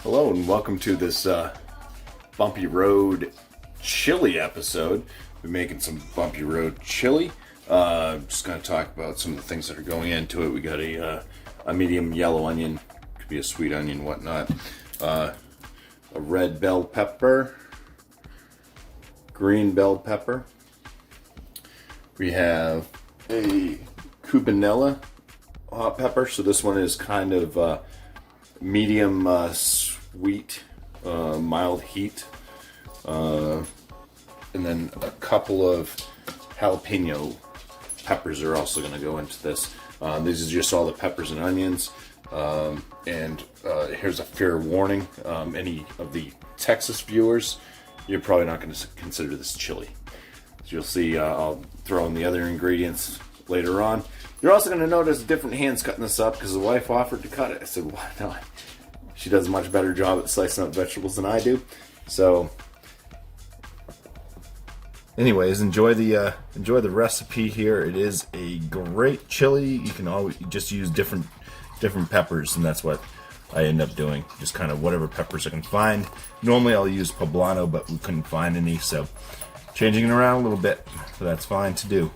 Hello and welcome to this Bumpy Road Chili episode. We're making some Bumpy Road Chili. Just going to talk about some of the things that are going into it. We got a medium yellow onion, could be a sweet onion, whatnot. A red bell pepper, green bell pepper. We have a cubanella hot pepper. So this one is kind of medium sweet, mild heat, and then a couple of jalapeno peppers are also going to go into this. These are just all the peppers and onions, and here's a fair warning. Any of the Texas viewers, you're probably not going to consider this chili. As you'll see, I'll throw in the other ingredients later on. You're also going to notice different hands cutting this up because the wife offered to cut it. I said, why not? She does a much better job at slicing up vegetables than I do. So, anyways, enjoy the recipe here. It is a great chili. You can always just use different peppers, and that's what I end up doing. Just kind of whatever peppers I can find. Normally I'll use poblano, but we couldn't find any, so changing it around a little bit. So that's fine to do.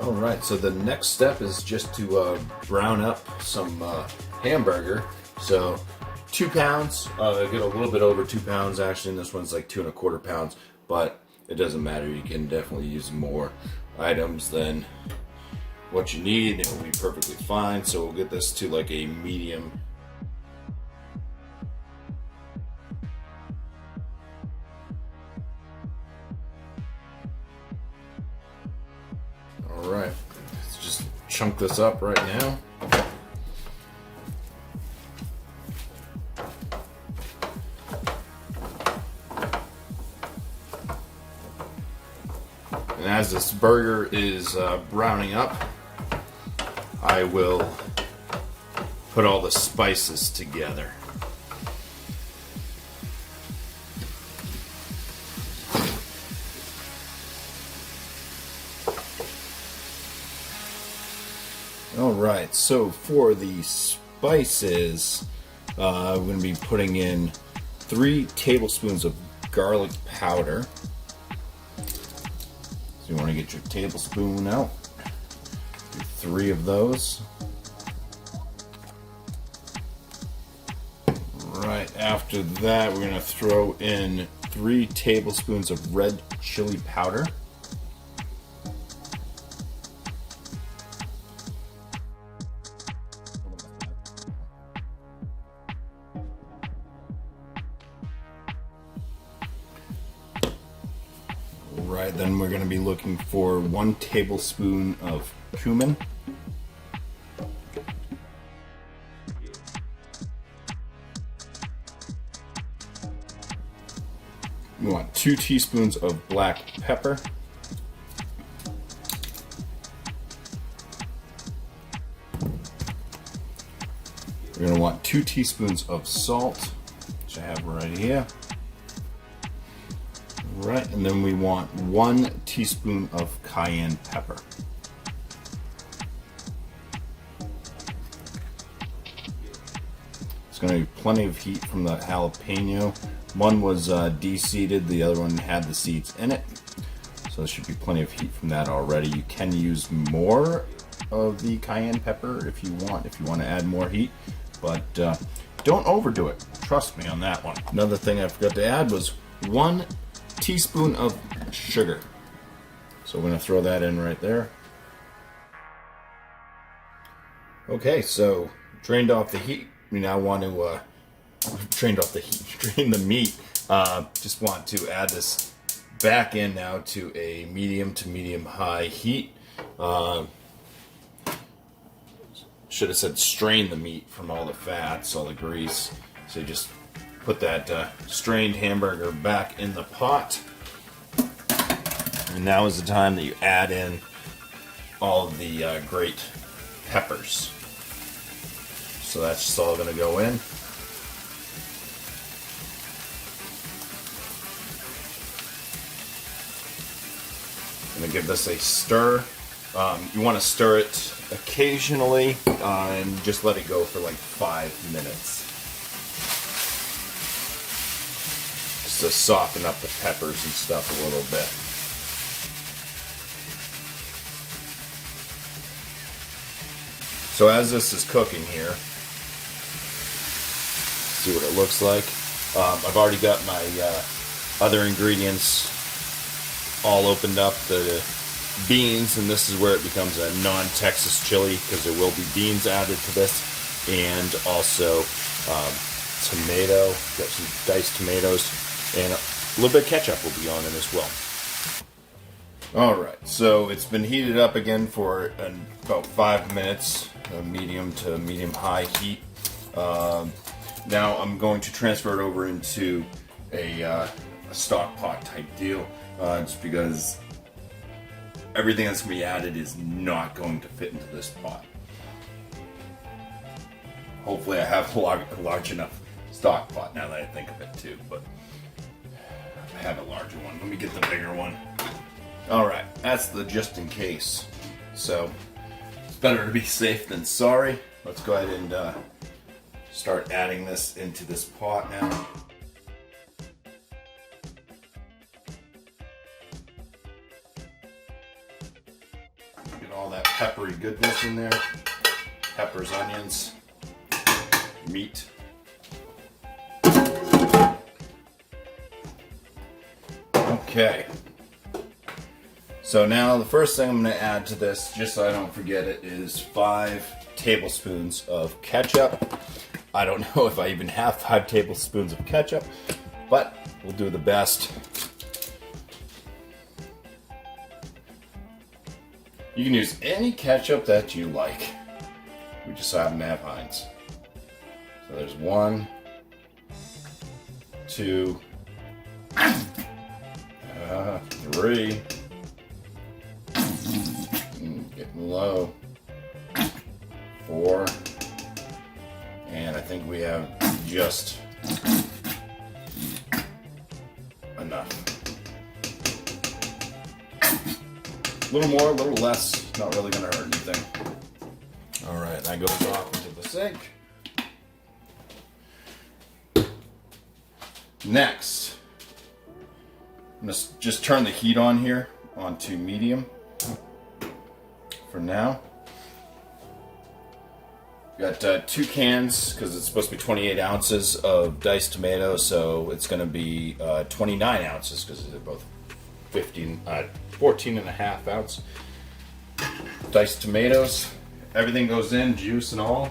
Alright, so the next step is just to brown up some hamburger. So 2 pounds, I get a little bit over 2 pounds actually, and this one's like 2¼ pounds, but it doesn't matter. You can definitely use more items than what you need. It will be perfectly fine. So we'll get this to like a medium. Alright, let's just chunk this up right now. And as this burger is browning up, I will put all the spices together. Alright, so for the spices, I'm going to be putting in 3 tablespoons of garlic powder. So you want to get your tablespoon out. Do 3 of those. Right after that, we're going to throw in 3 tablespoons of red chili powder. Right, then we're going to be looking for 1 tablespoon of cumin. We want 2 teaspoons of black pepper. We're going to want 2 teaspoons of salt. which I have right here. Right, and then we want 1 teaspoon of cayenne pepper. It's going to be plenty of heat from the jalapeno. One was de-seeded, the other one had the seeds in it. So there should be plenty of heat from that already. You can use more of the cayenne pepper if you want to add more heat, but don't overdo it. Trust me on that one. Another thing I forgot to add was 1 teaspoon of sugar. So we're going to throw that in right there. Okay, so drained off the heat. We now want to drain the meat. Just want to add this back in now to a medium to medium high heat. Should have said strain the meat from all the fats, all the grease. So you just put that strained hamburger back in the pot. And now is the time that you add in all of the great peppers. So that's just all going to go in. Going to give this a stir. You want to stir it occasionally and just let it go for like 5 minutes. Just to soften up the peppers and stuff a little bit. So as this is cooking here, see what it looks like. I've already got my other ingredients all opened up, the beans, and this is where it becomes a non-Texas chili because there will be beans added to this, and also tomato, got some diced tomatoes, and a little bit of ketchup will be on it as well. Alright, so it's been heated up again for about 5 minutes, medium to medium high heat. Now I'm going to transfer it over into a stock pot type deal, just because everything that's going to be added is not going to fit into this pot. Hopefully I have a large enough stock pot now that I think of it too, but I have a larger one. Let me get the bigger one. Alright, that's the just in case. So, it's better to be safe than sorry. Let's go ahead and start adding this into this pot now. Get all that peppery goodness in there. Peppers, onions, meat. Okay. So now the first thing I'm going to add to this, just so I don't forget it, is 5 tablespoons of ketchup. I don't know if I even have 5 tablespoons of ketchup, but we'll do the best. You can use any ketchup that you like. We just happen to have Heinz. So there's 1, 2, 3. Getting low. 4. And I think we have just enough. A little more, a little less, not really going to hurt anything. Alright, that goes off into the sink. Next, I'm going to just turn the heat on here onto medium for now. Got 2 cans, because it's supposed to be 28 ounces of diced tomatoes, so it's going to be 29 ounces, because they're both 14 and a half ounce diced tomatoes. Everything goes in, juice and all.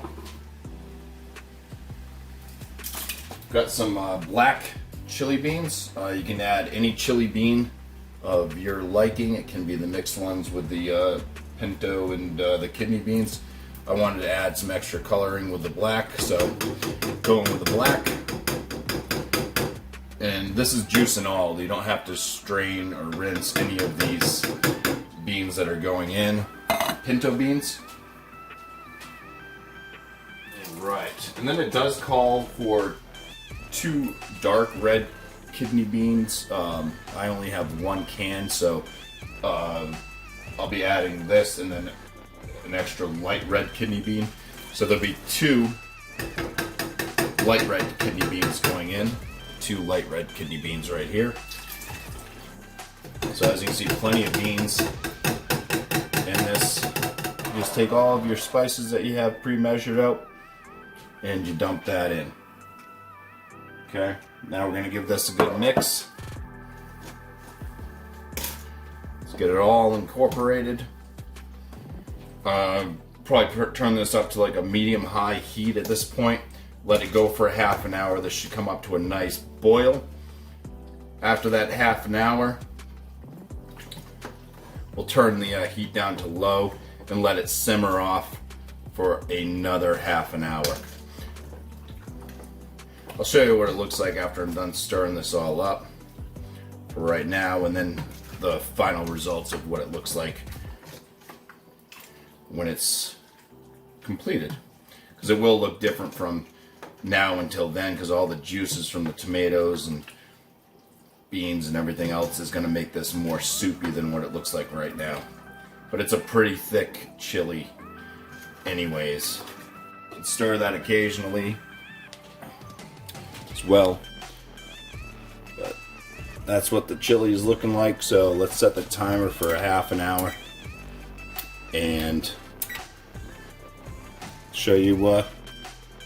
Got some black chili beans. You can add any chili bean of your liking. It can be the mixed ones with the pinto and the kidney beans. I wanted to add some extra coloring with the black, so going with the black. And this is juice and all. You don't have to strain or rinse any of these beans that are going in. Pinto beans. Right. And then it does call for 2 dark red kidney beans. I only have 1 can, so I'll be adding this and then an extra light red kidney bean. So there'll be 2 light red kidney beans going in, 2 light red kidney beans right here. So as you can see, plenty of beans in this. You just take all of your spices that you have pre-measured out and you dump that in. Okay, now we're going to give this a good mix. Let's get it all incorporated. Probably turn this up to like a medium-high heat at this point. Let it go for a half an hour. This should come up to a nice boil. After that half an hour, we'll turn the heat down to low and let it simmer off for another half an hour. I'll show you what it looks like after I'm done stirring this all up for right now, and then the final results of what it looks like when it's completed. Because it will look different from now until then, because all the juices from the tomatoes and beans and everything else is going to make this more soupy than what it looks like right now. But it's a pretty thick chili anyways. You can stir that occasionally as well. But that's what the chili is looking like. So let's set the timer for a half an hour and show you what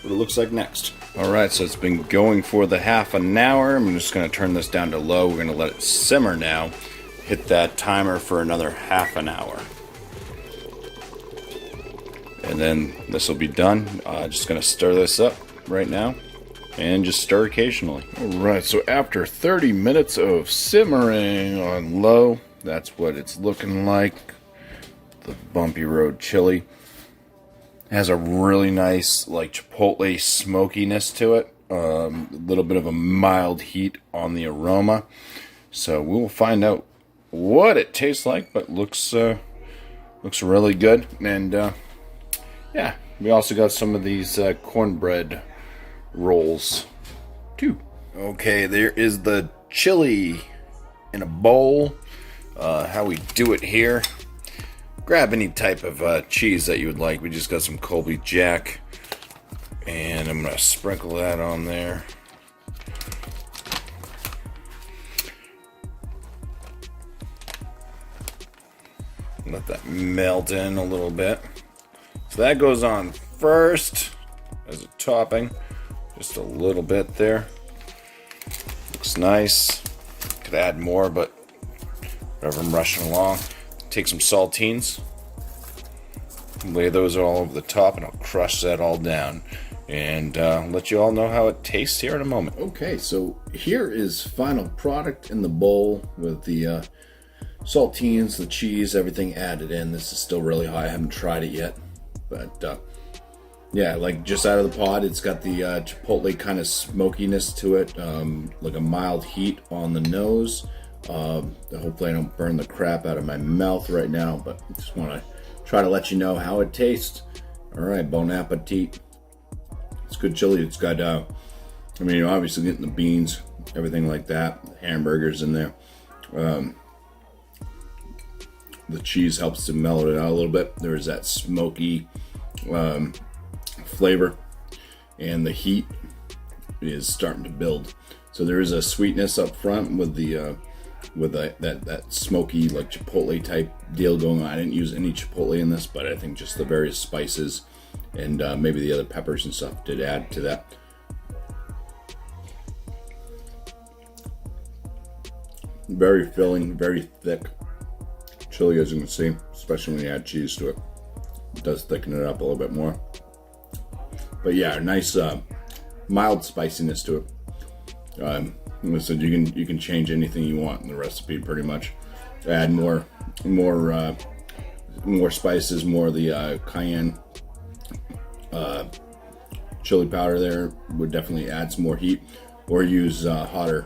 it looks like next. Alright, so it's been going for the half an hour. I'm just going to turn this down to low. We're going to let it simmer now. Hit that timer for another half an hour. And then this will be done. Just going to stir this up right now. And just stir occasionally. Alright, so after 30 minutes of simmering on low, that's what it's looking like. The Bumpy Road chili. Has a really nice, like, chipotle smokiness to it. A little bit of a mild heat on the aroma. So we will find out what it tastes like, but looks really good. And yeah, we also got some of these cornbread rolls too. Okay, there is the chili in a bowl. How we do it here. Grab any type of cheese that you would like. We just got some Colby Jack, and I'm going to sprinkle that on there. Let that melt in a little bit. So that goes on first as a topping. Just a little bit there. Looks nice. Could add more, but whatever, I'm rushing along. Take some saltines, lay those all over the top, and I'll crush that all down and let you all know how it tastes here in a moment. Okay, so here is final product in the bowl with the saltines, the cheese, everything added in. This is still really hot. I haven't tried it yet, but yeah, like just out of the pot, it's got the chipotle kind of smokiness to it, like a mild heat on the nose. Hopefully I don't burn the crap out of my mouth right now, but I just want to try to let you know how it tastes. Alright, bon appetit. It's good chili. It's got, I mean, you're obviously getting the beans, everything like that, hamburgers in there. The cheese helps to mellow it out a little bit. There's that smoky flavor, and the heat is starting to build. So there is a sweetness up front with the that smoky, like chipotle type deal going on. I didn't use any chipotle in this, but I think just the various spices and maybe the other peppers and stuff did add to that. Very filling, very thick chili, as you can see, especially when you add cheese to it. It does thicken it up a little bit more. But yeah, nice mild spiciness to it. So you can change anything you want in the recipe pretty much. Add more spices, more of the cayenne chili powder there would definitely add some more heat, or use hotter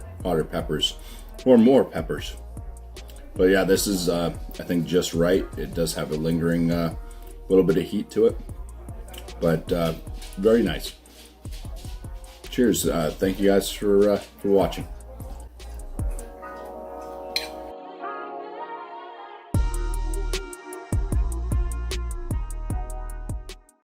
peppers or more peppers. But yeah, this is I think just right. It does have a lingering little bit of heat to it, but very nice. Cheers. Thank you guys for watching.